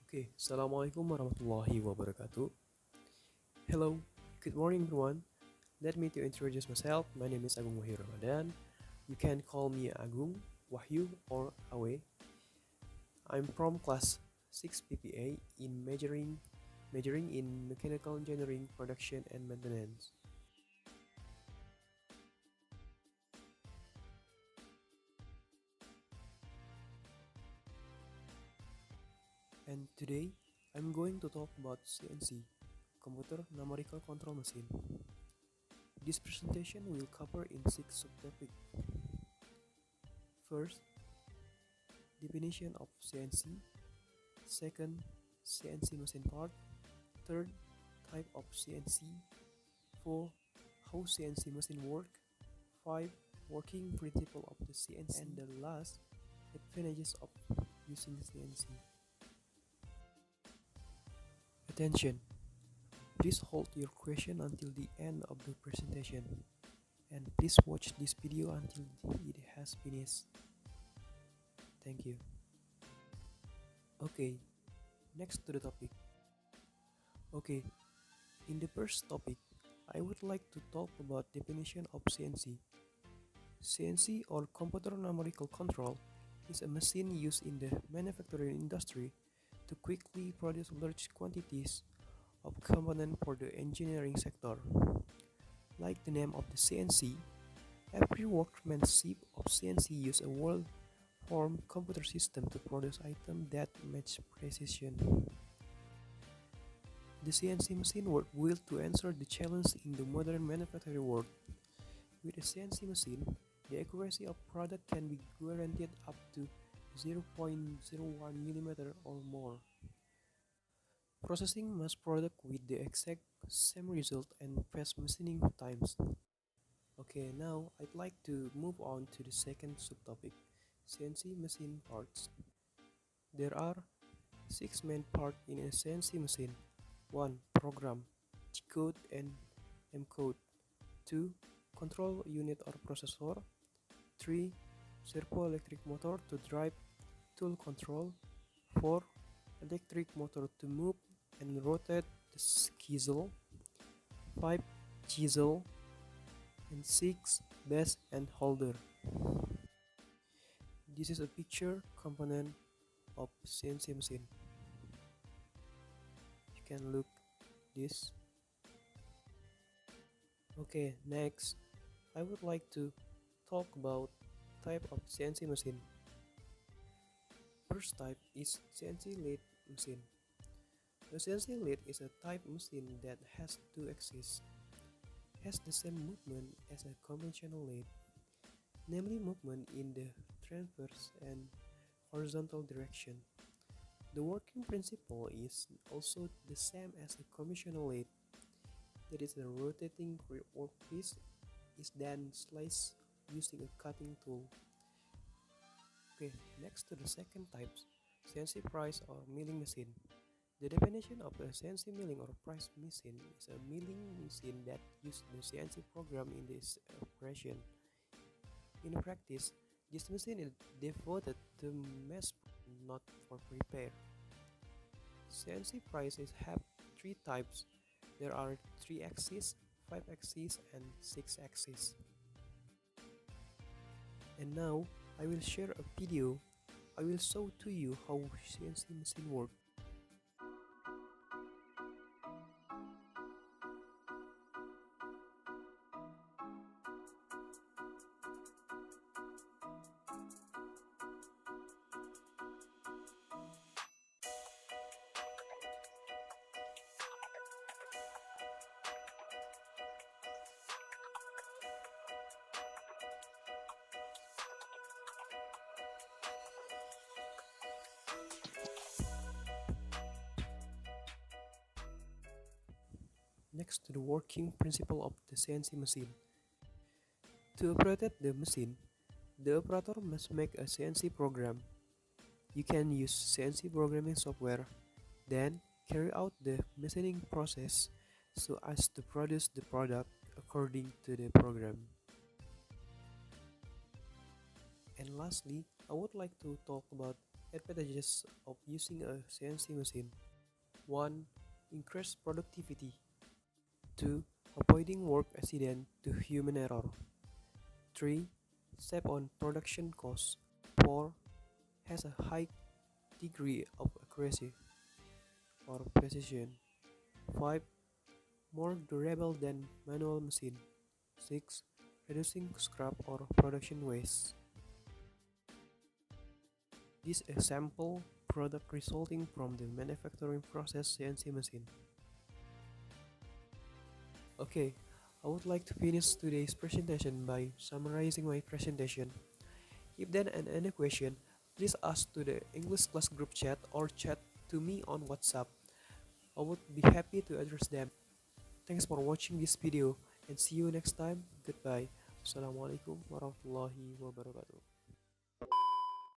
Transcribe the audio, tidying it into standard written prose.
Okay, Assalamualaikum warahmatullahi wabarakatuh. Hello, good morning everyone. Let me to introduce myself. My name is Agung Wahyu Ramadhan. You can call me Agung, Wahyu, or Awe. I'm from class 6 PPA in majoring in mechanical engineering, production and maintenance. And today I'm going to talk about CNC, computer numerical control machine. This presentation will cover in 6 subtopics. First, definition of CNC. Second, CNC machine part. Third, type of CNC. 4. How CNC machine work. 5. Working principle of the CNC. And the last, advantages of using CNC. Attention! Please hold your question until the end of the presentation. And please watch this video until it has finished. Thank you. Okay, next to the topic. Okay, in the first topic, I would like to talk about definition of CNC. CNC or computer numerical control is a machine used in the manufacturing industry to quickly produce large quantities of components for the engineering sector. Like the name of the CNC, every workmanship of CNC uses a well-formed computer system to produce items that match precision. The CNC machine work will to answer the challenge in the modern manufacturing world. With a CNC machine, the accuracy of product can be guaranteed up to 0.01 mm or more. Processing mass product with the exact same result and fast machining times. Okay, now I'd like to move on to the second subtopic, CNC machine parts. There are 6 main parts in a CNC machine. 1. Program, G-code and M-code. 2. Control unit or processor. 3. Servo-electric motor to drive tool control. 4. Electric motor to move and rotate the chisel. 5. Chisel. And 6. Base and holder. This is a picture component of CNC machine. You can look this. Okay, next I would like to talk about type of CNC machine. First type is CNC lathe machine. A CNC lathe is a type machine that has 2 axes, has the same movement as a conventional lathe, namely movement in the transverse and horizontal direction. The working principle is also the same as a conventional lathe, that is, the rotating workpiece is then sliced using a cutting tool. Okay, next to the second type, CNC press or milling machine. The definition of a CNC milling or press machine is a milling machine that uses the CNC program in this operation. In practice, this machine is devoted to mass production, not for repair. CNC presses have 3 types. There are 3 axes, 5 axes, and 6 axes. And now I will share a video. I will show to you how CNC machine works. Next to the working principle of the CNC machine. To operate the machine, the operator must make a CNC program. You can use CNC programming software, then carry out the machining process so as to produce the product according to the program. And lastly, I would like to talk about advantages of using a CNC machine. 1. Increased productivity. 2. Avoiding work accident to human error. 3. Save on production costs. 4. Has a high degree of accuracy or precision. 5. More durable than manual machine. 6. Reducing scrap or production waste. This example product resulting from the manufacturing process CNC machine. Okay, I would like to finish today's presentation by summarizing my presentation. If there are any question, please ask to the English class group chat or chat to me on WhatsApp. I would be happy to address them. Thanks for watching this video and see you next time. Goodbye. Assalamualaikum warahmatullahi wabarakatuh.